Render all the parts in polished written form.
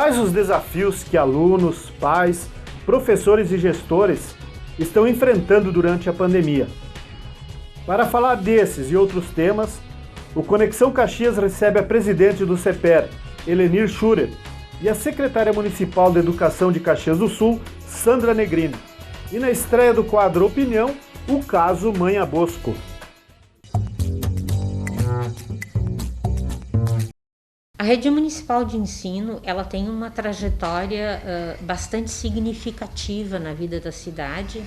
Quais os desafios que alunos, pais, professores e gestores estão enfrentando durante a pandemia? Para falar desses e outros temas, o Conexão Caxias recebe a presidente do CEPER, Helenir Schurer, e a secretária municipal de Educação de Caxias do Sul, Sandra Negrini. E na estreia do quadro Opinião, o caso Manha Bosco. A rede municipal de ensino, ela tem uma trajetória bastante significativa na vida da cidade,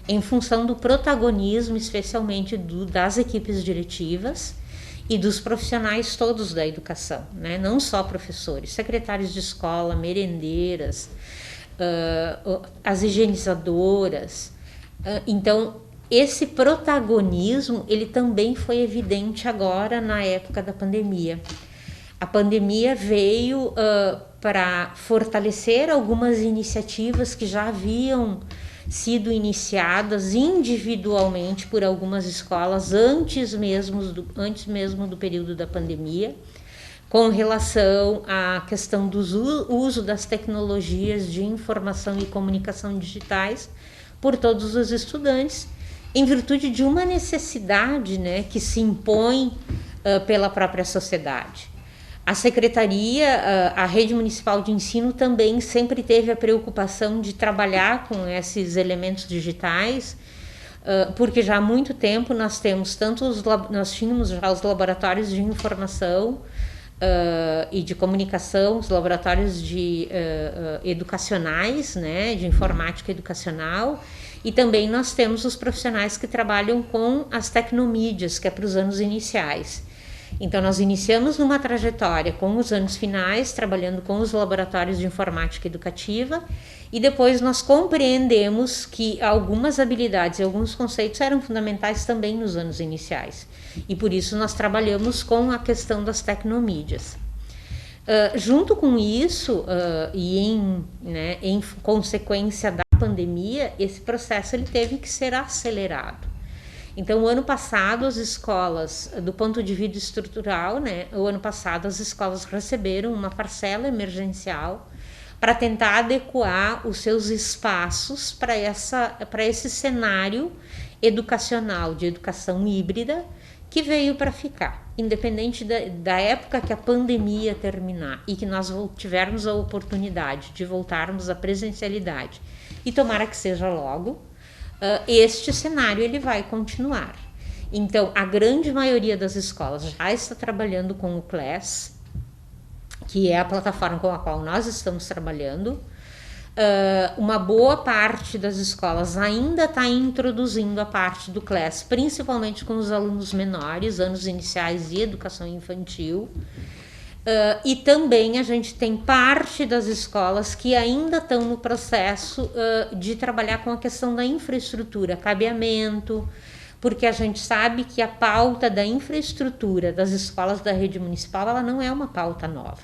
em função do protagonismo, especialmente das equipes diretivas e dos profissionais todos da educação, né? Não só professores, secretários de escola, merendeiras, as higienizadoras. Então, esse protagonismo, ele também foi evidente agora na época da pandemia. A pandemia veio para fortalecer algumas iniciativas que já haviam sido iniciadas individualmente por algumas escolas antes mesmo do período da pandemia, com relação à questão do uso das tecnologias de informação e comunicação digitais por todos os estudantes, em virtude de uma necessidade, né, que se impõe pela própria sociedade. A secretaria, a rede municipal de ensino também sempre teve a preocupação de trabalhar com esses elementos digitais, porque já há muito tempo nós tínhamos já os laboratórios de informação e de comunicação, os laboratórios educacionais, né, de informática educacional, e também nós temos os profissionais que trabalham com as tecnomídias, que é para os anos iniciais. Então, nós iniciamos numa trajetória com os anos finais, trabalhando com os laboratórios de informática educativa, e depois nós compreendemos que algumas habilidades e alguns conceitos eram fundamentais também nos anos iniciais. E por isso nós trabalhamos com a questão das tecnomídias. Junto com isso, e em consequência da pandemia, esse processo ele teve que ser acelerado. Então, o ano passado, as escolas, do ponto de vista estrutural, né, as escolas receberam uma parcela emergencial para tentar adequar os seus espaços para esse cenário educacional, de educação híbrida, que veio para ficar. Independente da época que a pandemia terminar e que nós tivermos a oportunidade de voltarmos à presencialidade, e tomara que seja logo, este cenário ele vai continuar. Então, a grande maioria das escolas já está trabalhando com o CLES, que é a plataforma com a qual nós estamos trabalhando. Uma boa parte das escolas ainda está introduzindo a parte do CLES, principalmente com os alunos menores, anos iniciais e educação infantil. E também a gente tem parte das escolas que ainda estão no processo de trabalhar com a questão da infraestrutura, cabeamento, porque a gente sabe que a pauta da infraestrutura das escolas da rede municipal, ela não é uma pauta nova.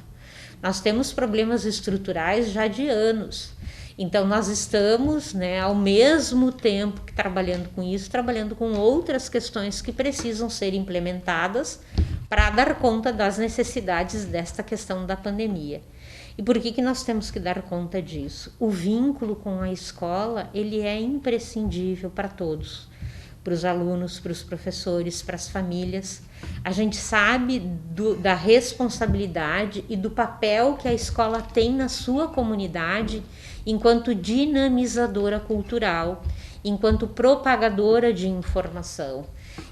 Nós temos problemas estruturais já de anos. Então, nós estamos, né, ao mesmo tempo que trabalhando com isso, trabalhando com outras questões que precisam ser implementadas para dar conta das necessidades desta questão da pandemia. E por que nós temos que dar conta disso? O vínculo com a escola, ele é imprescindível para todos, para os alunos, para os professores, para as famílias. A gente sabe da responsabilidade e do papel que a escola tem na sua comunidade enquanto dinamizadora cultural, enquanto propagadora de informação,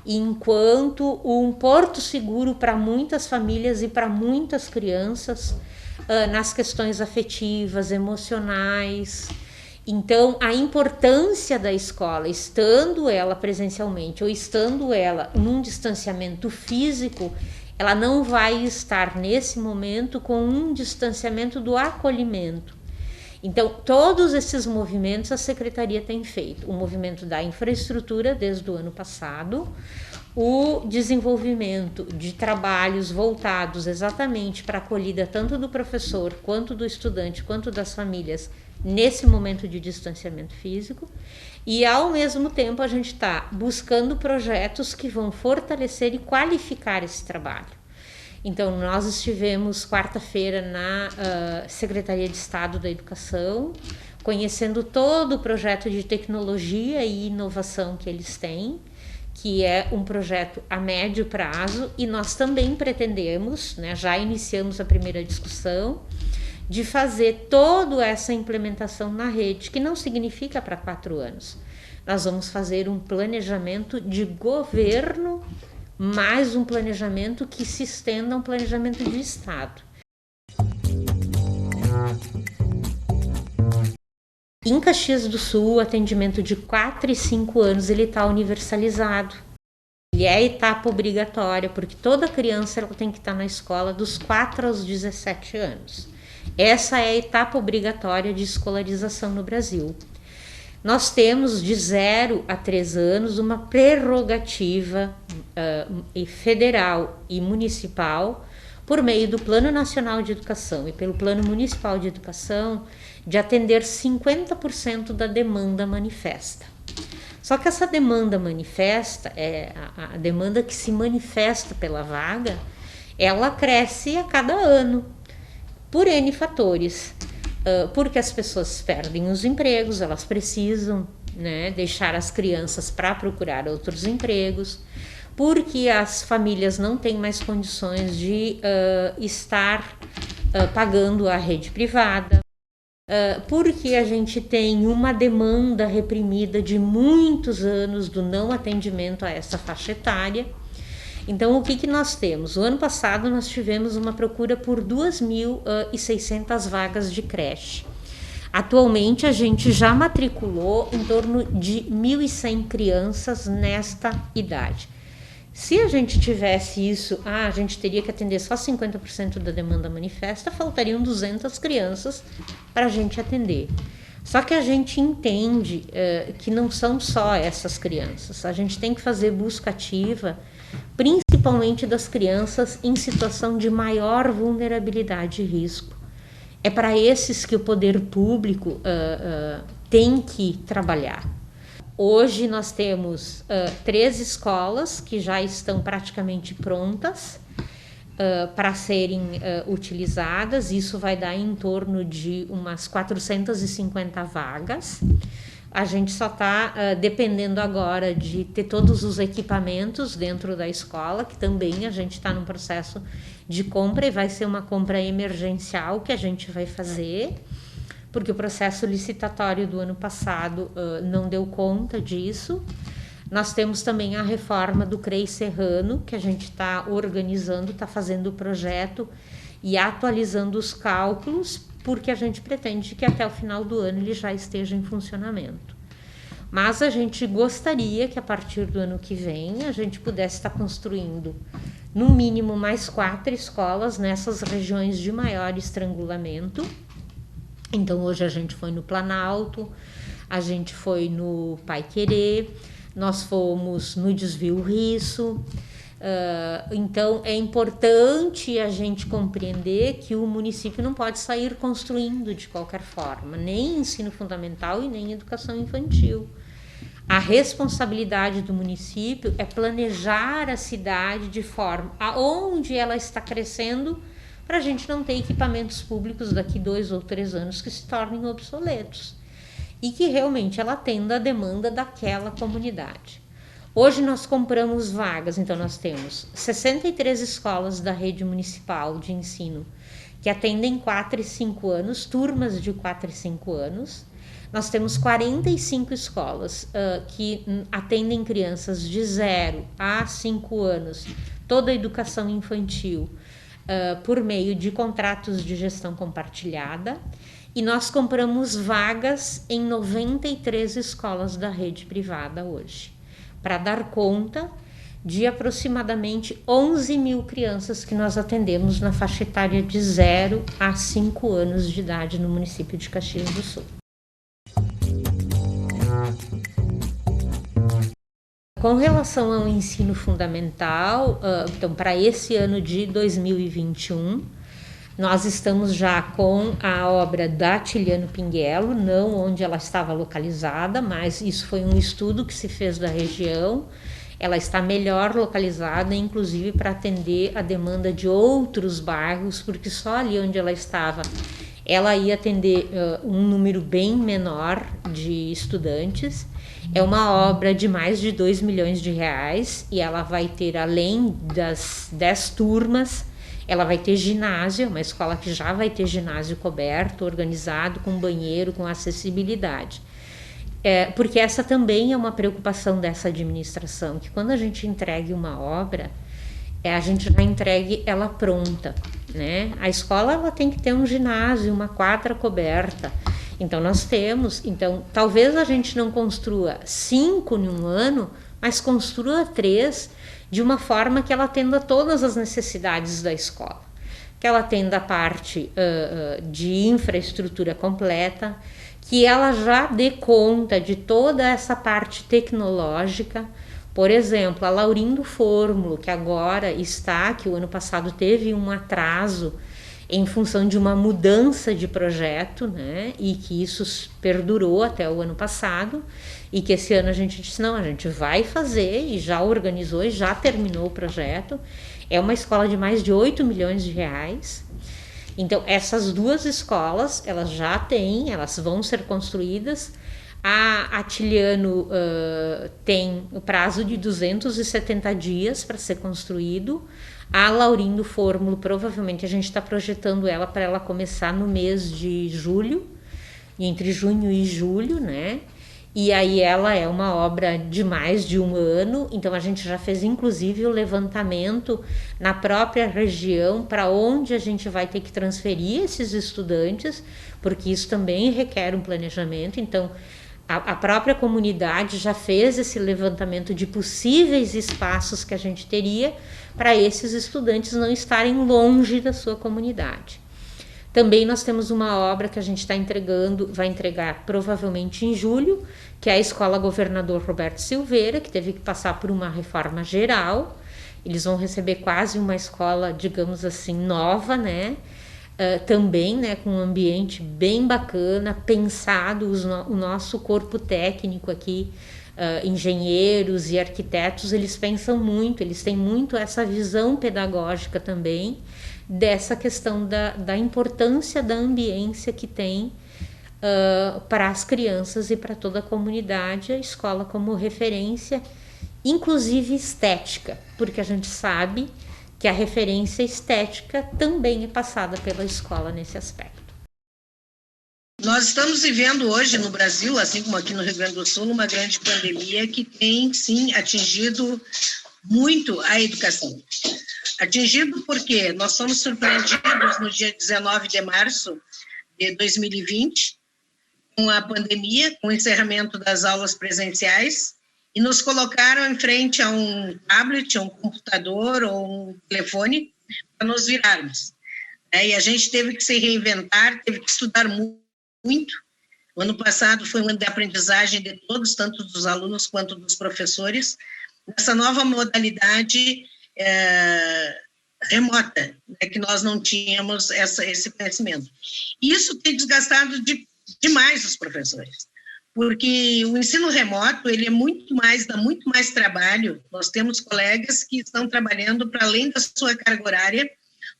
enquanto um porto seguro para muitas famílias e para muitas crianças nas questões afetivas, emocionais. Então, a importância da escola, estando ela presencialmente ou estando ela num distanciamento físico, ela não vai estar nesse momento com um distanciamento do acolhimento. Então, todos esses movimentos a Secretaria tem feito. O movimento da infraestrutura desde o ano passado, o desenvolvimento de trabalhos voltados exatamente para a acolhida tanto do professor, quanto do estudante, quanto das famílias, nesse momento de distanciamento físico. E, ao mesmo tempo, a gente está buscando projetos que vão fortalecer e qualificar esse trabalho. Então, nós estivemos quarta-feira na Secretaria de Estado da Educação, conhecendo todo o projeto de tecnologia e inovação que eles têm, que é um projeto a médio prazo, e nós também pretendemos, né, já iniciamos a primeira discussão, de fazer toda essa implementação na rede, que não significa para 4 anos. Nós vamos fazer um planejamento de governo, mais um planejamento que se estenda a um planejamento de Estado. Em Caxias do Sul, o atendimento de 4 e 5 anos ele está universalizado. Ele é etapa obrigatória, porque toda criança ela tem que estar na escola dos 4 aos 17 anos. Essa é a etapa obrigatória de escolarização no Brasil. Nós temos de 0 a 3 anos uma prerrogativa federal e municipal por meio do Plano Nacional de Educação e pelo Plano Municipal de Educação de atender 50% da demanda manifesta. Só que essa demanda manifesta, a demanda que se manifesta pela vaga, ela cresce a cada ano por N fatores. Porque as pessoas perdem os empregos, elas precisam, né, deixar as crianças para procurar outros empregos, porque as famílias não têm mais condições de estar pagando a rede privada, porque a gente tem uma demanda reprimida de muitos anos do não atendimento a essa faixa etária. Então, o que nós temos? O ano passado nós tivemos uma procura por 2.600 vagas de creche. Atualmente a gente já matriculou em torno de 1.100 crianças nesta idade. Se a gente tivesse isso, a gente teria que atender só 50% da demanda manifesta, faltariam 200 crianças para a gente atender. Só que a gente entende que não são só essas crianças, a gente tem que fazer busca ativa, principalmente das crianças em situação de maior vulnerabilidade e risco. É para esses que o poder público tem que trabalhar. Hoje nós temos 3 escolas que já estão praticamente prontas para serem utilizadas. Isso vai dar em torno de umas 450 vagas. A gente só está dependendo agora de ter todos os equipamentos dentro da escola, que também a gente está num processo de compra e vai ser uma compra emergencial que a gente vai fazer, porque o processo licitatório do ano passado não deu conta disso. Nós temos também a reforma do CREI Serrano, que a gente está organizando, está fazendo o projeto e atualizando os cálculos, porque a gente pretende que até o final do ano ele já esteja em funcionamento. Mas a gente gostaria que a partir do ano que vem a gente pudesse estar construindo no mínimo mais 4 escolas nessas regiões de maior estrangulamento. Então hoje a gente foi no Planalto, a gente foi no Paiquerê, nós fomos no Desvio Risso. Então é importante a gente compreender que o município não pode sair construindo de qualquer forma, nem ensino fundamental e nem educação infantil. A responsabilidade do município é planejar a cidade de forma aonde ela está crescendo, para a gente não ter equipamentos públicos daqui 2 ou 3 anos que se tornem obsoletos e que realmente ela atenda a demanda daquela comunidade. Hoje nós compramos vagas, então nós temos 63 escolas da rede municipal de ensino que atendem 4 e 5 anos, turmas de 4 e 5 anos. Nós temos 45 escolas que atendem crianças de 0 a 5 anos, toda a educação infantil, por meio de contratos de gestão compartilhada. E nós compramos vagas em 93 escolas da rede privada hoje, para dar conta de aproximadamente 11.000 crianças que nós atendemos na faixa etária de 0 a 5 anos de idade no município de Caxias do Sul. Com relação ao ensino fundamental, então para esse ano de 2021, nós estamos já com a obra da Tiliano Pinguelo, não onde ela estava localizada, mas isso foi um estudo que se fez da região. ela está melhor localizada, inclusive para atender a demanda de outros bairros, porque só ali onde ela estava, ela ia atender um número bem menor de estudantes. É uma obra de mais de 2 milhões de reais e ela vai ter, além das 10 turmas, ela vai ter ginásio, uma escola que já vai ter ginásio coberto, organizado, com banheiro, com acessibilidade. Porque essa também é uma preocupação dessa administração, que quando a gente entregue uma obra, a gente já entregue ela pronta, né? A escola ela tem que ter um ginásio, uma quadra coberta. Então nós temos, talvez a gente não construa 5 em um ano, mas construa 3 de uma forma que ela atenda todas as necessidades da escola. Que ela atenda a parte de infraestrutura completa, que ela já dê conta de toda essa parte tecnológica. Por exemplo, a Laurindo Fórmulo, que agora está, que o ano passado teve um atraso em função de uma mudança de projeto, né? E que isso perdurou até o ano passado, e que esse ano a gente disse, não, a gente vai fazer, e já organizou e já terminou o projeto. É uma escola de mais de 8 milhões de reais. Então, essas 2 escolas, elas já têm, elas vão ser construídas. A Atiliano tem o prazo de 270 dias para ser construído. A Laurindo Fórmulo, provavelmente a gente está projetando ela para ela começar no mês de julho, entre junho e julho, né? E aí ela é uma obra de mais de um ano, então a gente já fez inclusive o levantamento na própria região para onde a gente vai ter que transferir esses estudantes, porque isso também requer um planejamento. Então a própria comunidade já fez esse levantamento de possíveis espaços que a gente teria para esses estudantes não estarem longe da sua comunidade. Também nós temos uma obra que a gente está entregando, vai entregar provavelmente em julho, que é a Escola Governador Roberto Silveira, que teve que passar por uma reforma geral. Eles vão receber quase uma escola, digamos assim, nova, né? Também, né, com um ambiente bem bacana, pensado, o nosso corpo técnico aqui, engenheiros e arquitetos, eles pensam muito, eles têm muito essa visão pedagógica também, dessa questão da importância da ambiência que tem para as crianças e para toda a comunidade, a escola como referência, inclusive estética, porque a gente sabe que a referência estética também é passada pela escola nesse aspecto. Nós estamos vivendo hoje no Brasil, assim como aqui no Rio Grande do Sul, uma grande pandemia que tem, sim, atingido muito a educação. Atingido porque nós fomos surpreendidos no dia 19 de março de 2020, com a pandemia, com o encerramento das aulas presenciais, e nos colocaram em frente a um tablet, a um computador ou um telefone para nos virarmos. E a gente teve que se reinventar, teve que estudar muito. O ano passado foi um ano de aprendizagem de todos, tanto dos alunos quanto dos professores, nessa nova modalidade remota, né, que nós não tínhamos esse conhecimento. E isso tem desgastado demais os professores, porque o ensino remoto, ele dá muito mais trabalho. Nós temos colegas que estão trabalhando para além da sua carga horária,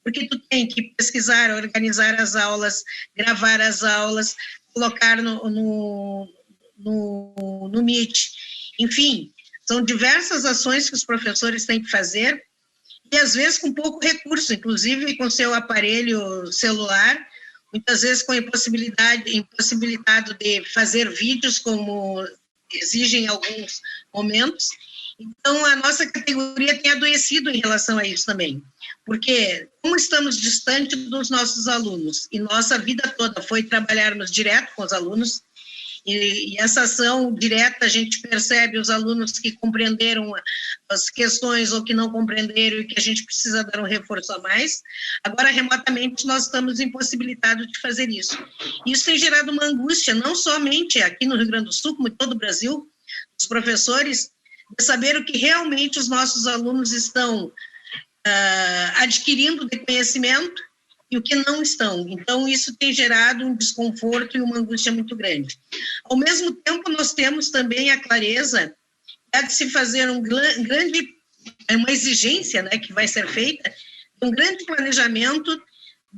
porque tu tem que pesquisar, organizar as aulas, gravar as aulas, colocar no Meet. Enfim, são diversas ações que os professores têm que fazer, e às vezes com pouco recurso, inclusive com seu aparelho celular, muitas vezes com impossibilitado de fazer vídeos como exigem em alguns momentos. Então, a nossa categoria tem adoecido em relação a isso também, porque como estamos distante dos nossos alunos, e nossa vida toda foi trabalharmos direto com os alunos, e essa ação direta a gente percebe os alunos que compreenderam as questões ou que não compreenderam e que a gente precisa dar um reforço a mais. Agora, remotamente, nós estamos impossibilitados de fazer isso. Isso tem gerado uma angústia, não somente aqui no Rio Grande do Sul, como em todo o Brasil, os professores, de saber o que realmente os nossos alunos estão adquirindo de conhecimento e o que não estão. Então, isso tem gerado um desconforto e uma angústia muito grande. Ao mesmo tempo, nós temos também a clareza há de se fazer uma exigência, né, que vai ser feita, um grande planejamento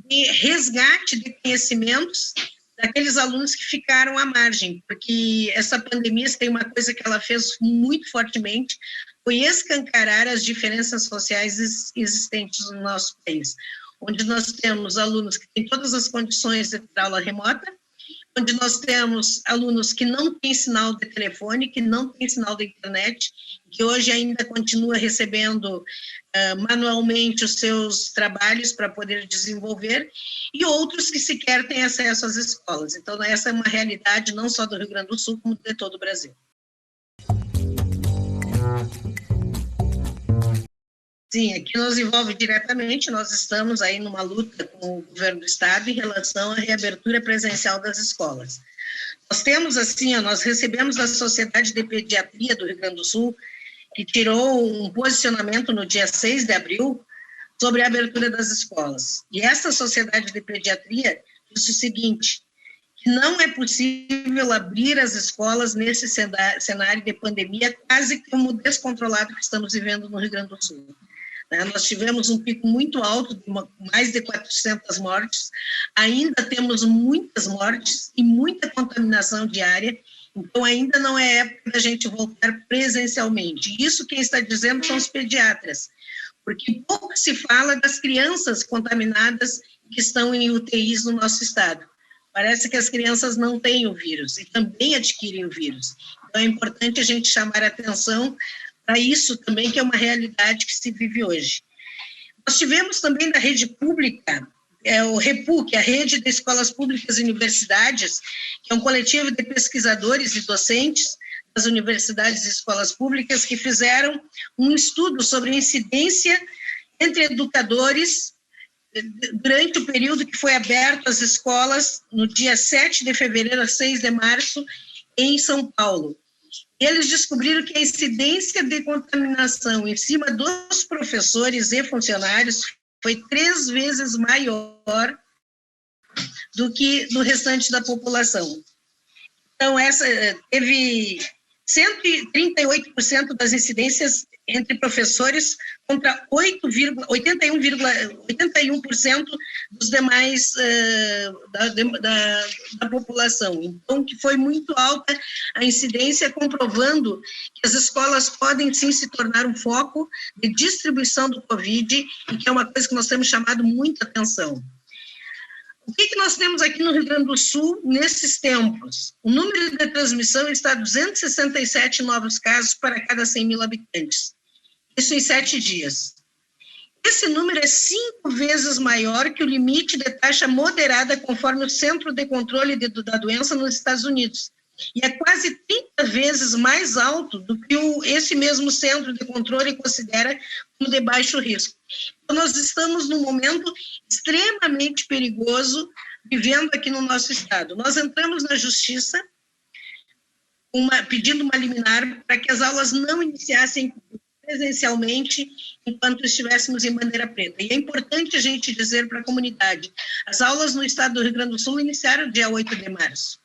de resgate de conhecimentos daqueles alunos que ficaram à margem, porque essa pandemia tem uma coisa que ela fez muito fortemente, foi escancarar as diferenças sociais existentes no nosso país, onde nós temos alunos que têm todas as condições de ter aula remota, onde nós temos alunos que não têm sinal de telefone, que não têm sinal de internet, que hoje ainda continua recebendo manualmente os seus trabalhos para poder desenvolver, e outros que sequer têm acesso às escolas. Então, essa é uma realidade não só do Rio Grande do Sul, como de todo o Brasil. Sim, aqui nos envolve diretamente, nós estamos aí numa luta com o governo do estado em relação à reabertura presencial das escolas. Nós temos assim, nós recebemos a Sociedade de Pediatria do Rio Grande do Sul, que tirou um posicionamento no dia 6 de abril sobre a abertura das escolas. E essa Sociedade de Pediatria disse o seguinte, que não é possível abrir as escolas nesse cenário de pandemia quase como descontrolado que estamos vivendo no Rio Grande do Sul. Nós tivemos um pico muito alto, de mais de 400 mortes, ainda temos muitas mortes e muita contaminação diária, então ainda não é época da gente voltar presencialmente. Isso quem está dizendo são os pediatras, porque pouco se fala das crianças contaminadas que estão em UTIs no nosso estado. Parece que as crianças não têm o vírus e também adquirem o vírus. Então é importante a gente chamar a atenção para isso também, que é uma realidade que se vive hoje. Nós tivemos também da rede pública, o REPU, que é a Rede de Escolas Públicas e Universidades, que é um coletivo de pesquisadores e docentes das universidades e escolas públicas que fizeram um estudo sobre a incidência entre educadores durante o período que foi aberto as escolas, no dia 7 de fevereiro a 6 de março, em São Paulo. Eles descobriram que a incidência de contaminação em cima dos professores e funcionários foi 3 vezes maior do que no restante da população. Então, teve 138% das incidências entre professores contra 81% dos demais da população. Então, que foi muito alta a incidência, comprovando que as escolas podem sim se tornar um foco de distribuição do Covid, e que é uma coisa que nós temos chamado muita atenção. O que nós temos aqui no Rio Grande do Sul nesses tempos? O número de transmissão está a 267 novos casos para cada 100 mil habitantes. Isso em 7 dias. Esse número é 5 vezes maior que o limite de taxa moderada conforme o Centro de Controle da Doença nos Estados Unidos. E é quase 30 vezes mais alto do que esse mesmo Centro de Controle considera como de baixo risco. Então, nós estamos num momento extremamente perigoso vivendo aqui no nosso estado. Nós entramos na Justiça pedindo uma liminar para que as aulas não iniciassem presencialmente enquanto estivéssemos em bandeira preta. E é importante a gente dizer para a comunidade, as aulas no estado do Rio Grande do Sul iniciaram dia 8 de março.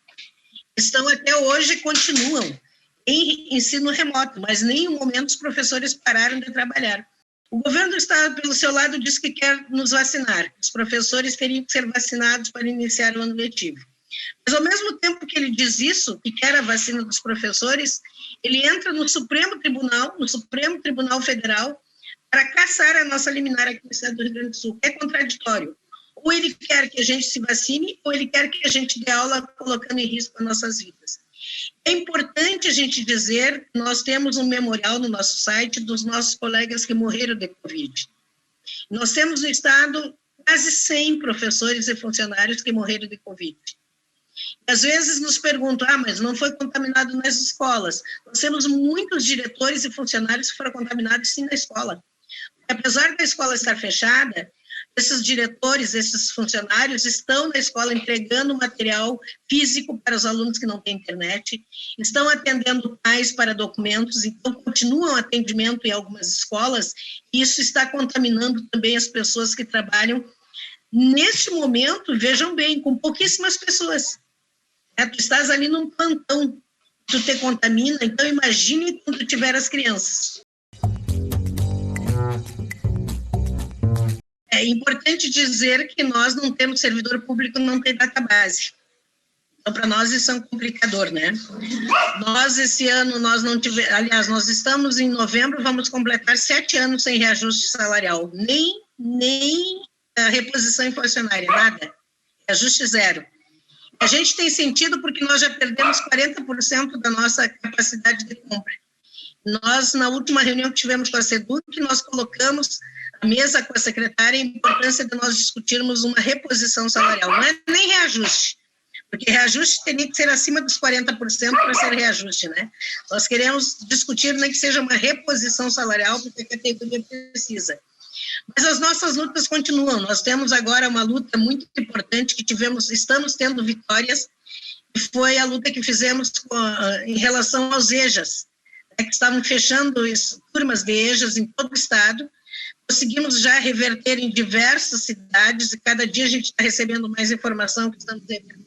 Estão até hoje, continuam em ensino remoto, mas em nenhum momento os professores pararam de trabalhar. O governo do estado, pelo seu lado, diz que quer nos vacinar. Os professores teriam que ser vacinados para iniciar o ano letivo. Mas, ao mesmo tempo que ele diz isso, que quer a vacina dos professores, ele entra no Supremo Tribunal Federal, para caçar a nossa liminar aqui no estado do Rio Grande do Sul. É contraditório. Ou ele quer que a gente se vacine, ou ele quer que a gente dê aula colocando em risco as nossas vidas. É importante a gente dizer que nós temos um memorial no nosso site dos nossos colegas que morreram de Covid. Nós temos no estado quase 100 professores e funcionários que morreram de Covid. E às vezes nos perguntam, mas não foi contaminado nas escolas. Nós temos muitos diretores e funcionários que foram contaminados sim na escola. Apesar da escola estar fechada, esses diretores, esses funcionários estão na escola entregando material físico para os alunos que não têm internet, estão atendendo pais para documentos, então continuam atendimento em algumas escolas, e isso está contaminando também as pessoas que trabalham neste momento, vejam bem, com pouquíssimas pessoas. Tu estás ali num plantão, tu te contamina, então imagine quando tiver as crianças. É importante dizer que nós não temos servidor público, não tem database. Então, para nós isso é um complicador, né? Nós, esse ano, nós não tivemos... Aliás, nós estamos em novembro, vamos completar 7 anos sem reajuste salarial. Nem a reposição inflacionária, nada. Ajuste zero. A gente tem sentido porque nós já perdemos 40% da nossa capacidade de compra. Nós, na última reunião que tivemos com a SEDUC, nós colocamos à mesa com a secretária a importância de nós discutirmos uma reposição salarial. Não é nem reajuste, porque reajuste teria que ser acima dos 40% para ser reajuste, né? Nós queremos discutir nem que seja uma reposição salarial, porque a categoria precisa. Mas as nossas lutas continuam. Nós temos agora uma luta muito importante que estamos tendo vitórias, que foi a luta que fizemos em relação aos EJAs, que estavam fechando turmas de EJAs em todo o estado. Conseguimos já reverter em diversas cidades e cada dia a gente está recebendo mais informação que estamos revertendo.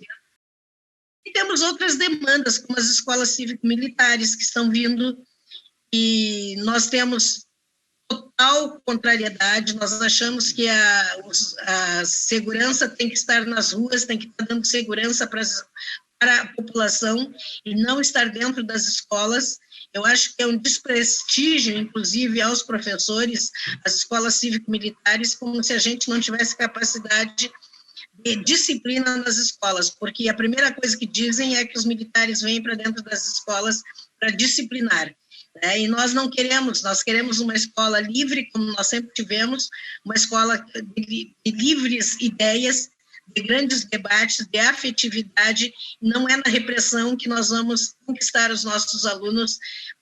E temos outras demandas, como as escolas cívico-militares que estão vindo, e nós temos total contrariedade. Nós achamos que a segurança tem que estar nas ruas, tem que estar dando segurança para a população e não estar dentro das escolas. Eu acho que é um desprestígio, inclusive, aos professores, às escolas cívico-militares, como se a gente não tivesse capacidade de disciplina nas escolas, porque a primeira coisa que dizem é que os militares vêm para dentro das escolas para disciplinar. E nós não queremos, nós queremos uma escola livre, como nós sempre tivemos, uma escola de livres ideias, de grandes debates, de afetividade. Não é na repressão que nós vamos conquistar os nossos alunos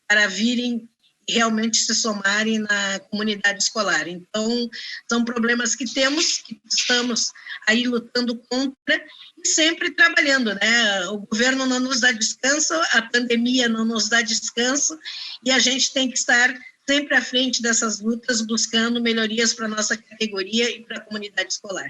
para virem realmente se somarem na comunidade escolar. Então, são problemas que temos, que estamos aí lutando contra e sempre trabalhando, né? O governo não nos dá descanso, a pandemia não nos dá descanso, e a gente tem que estar sempre à frente dessas lutas, buscando melhorias para a nossa categoria e para a comunidade escolar.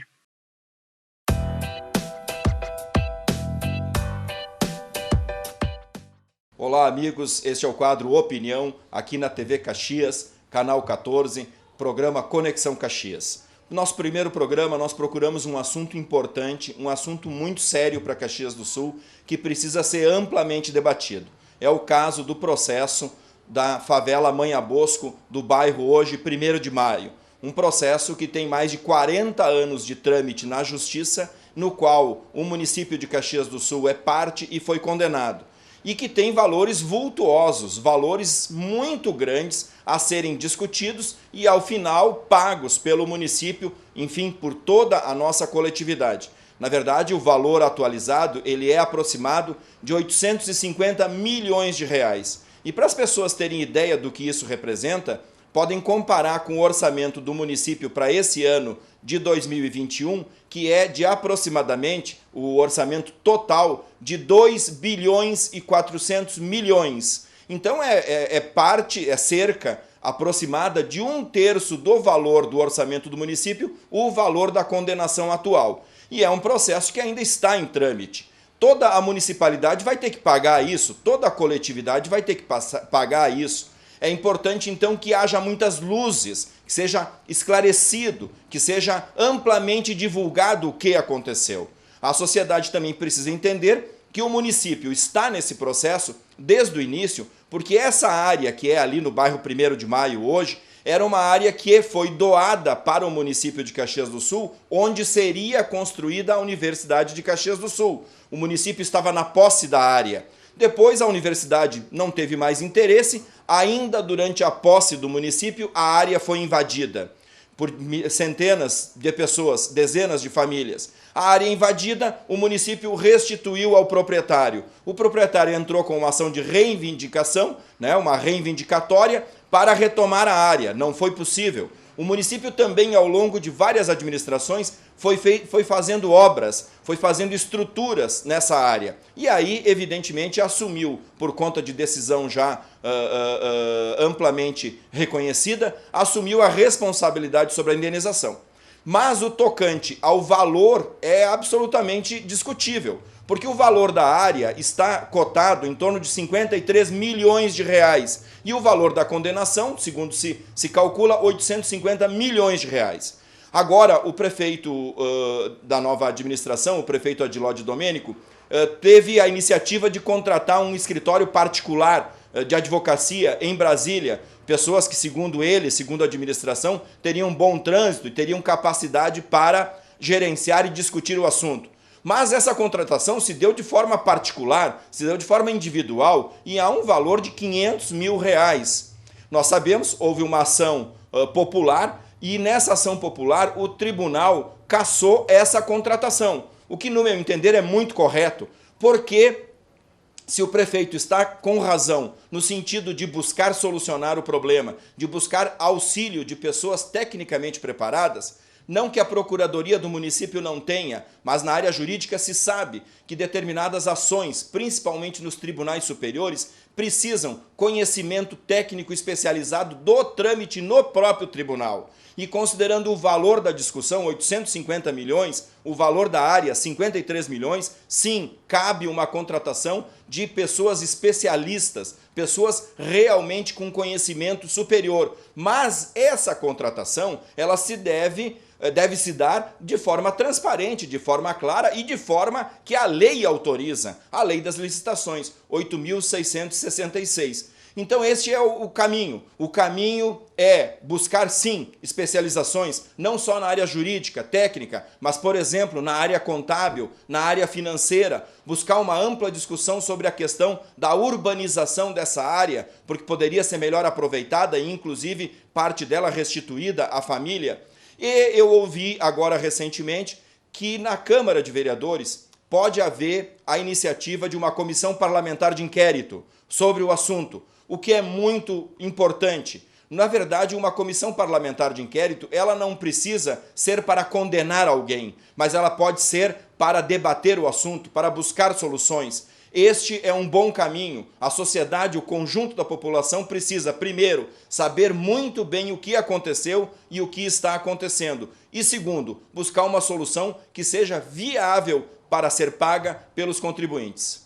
Olá, amigos, este é o quadro Opinião, aqui na TV Caxias, canal 14, programa Conexão Caxias. No nosso primeiro programa, nós procuramos um assunto importante, um assunto muito sério para Caxias do Sul, que precisa ser amplamente debatido. É o caso do processo da favela Manha Bosco, do bairro hoje 1º de Maio. Um processo que tem mais de 40 anos de trâmite na Justiça, no qual o município de Caxias do Sul é parte e foi condenado. E que tem valores vultuosos, valores muito grandes a serem discutidos e, ao final, pagos pelo município, enfim, por toda a nossa coletividade. Na verdade, o valor atualizado ele é aproximado de 850 milhões de reais. E para as pessoas terem ideia do que isso representa, podem comparar com o orçamento do município para esse ano de 2021, que é de aproximadamente o orçamento total de 2 bilhões e 400 milhões. Então é cerca aproximada de 1/3 do valor do orçamento do município, o valor da condenação atual. E é um processo que ainda está em trâmite. Toda a municipalidade vai ter que pagar isso, toda a coletividade vai ter que pagar isso. É importante, então, que haja muitas luzes, que seja esclarecido, que seja amplamente divulgado o que aconteceu. A sociedade também precisa entender que o município está nesse processo desde o início, porque essa área que é ali no bairro 1º de Maio hoje, era uma área que foi doada para o município de Caxias do Sul, onde seria construída a Universidade de Caxias do Sul. O município estava na posse da área. Depois a universidade não teve mais interesse, ainda durante a posse do município a área foi invadida por centenas de pessoas, dezenas de famílias. A área invadida, o município restituiu ao proprietário. O proprietário entrou com uma ação de reivindicação, uma reivindicatória, para retomar a área. Não foi possível. O município também, ao longo de várias administrações, foi fazendo obras, foi fazendo estruturas nessa área. E aí, evidentemente, assumiu, por conta de decisão já amplamente reconhecida, assumiu a responsabilidade sobre a indenização. Mas o tocante ao valor é absolutamente discutível, Porque o valor da área está cotado em torno de 53 milhões de reais. E o valor da condenação, segundo se calcula, 850 milhões de reais. Agora, o prefeito da nova administração, o prefeito Adiló de Domênico, teve a iniciativa de contratar um escritório particular de advocacia em Brasília, pessoas que, segundo ele, segundo a administração, teriam bom trânsito e teriam capacidade para gerenciar e discutir o assunto. Mas essa contratação se deu de forma particular, se deu de forma individual e a um valor de 500 mil reais. Nós sabemos, houve uma ação popular e nessa ação popular o tribunal cassou essa contratação. O que, no meu entender, é muito correto, porque se o prefeito está com razão no sentido de buscar solucionar o problema, de buscar auxílio de pessoas tecnicamente preparadas, não que a Procuradoria do município não tenha, mas na área jurídica se sabe que determinadas ações, principalmente nos tribunais superiores, precisam conhecimento técnico especializado do trâmite no próprio tribunal. E considerando o valor da discussão, 850 milhões, o valor da área, 53 milhões, sim, cabe uma contratação de pessoas especialistas, pessoas realmente com conhecimento superior. Mas essa contratação, ela deve se dar de forma transparente, de forma clara e de forma que a lei autoriza, a lei das licitações, 8.666. Então este é o caminho. O caminho é buscar, sim, especializações, não só na área jurídica, técnica, mas, por exemplo, na área contábil, na área financeira, buscar uma ampla discussão sobre a questão da urbanização dessa área, porque poderia ser melhor aproveitada e, inclusive, parte dela restituída à família. E eu ouvi agora recentemente que na Câmara de Vereadores pode haver a iniciativa de uma comissão parlamentar de inquérito sobre o assunto, o que é muito importante. Na verdade, uma comissão parlamentar de inquérito, ela não precisa ser para condenar alguém, mas ela pode ser para debater o assunto, para buscar soluções. Este é um bom caminho. A sociedade, o conjunto da população precisa, primeiro, saber muito bem o que aconteceu e o que está acontecendo. E segundo, buscar uma solução que seja viável para ser paga pelos contribuintes.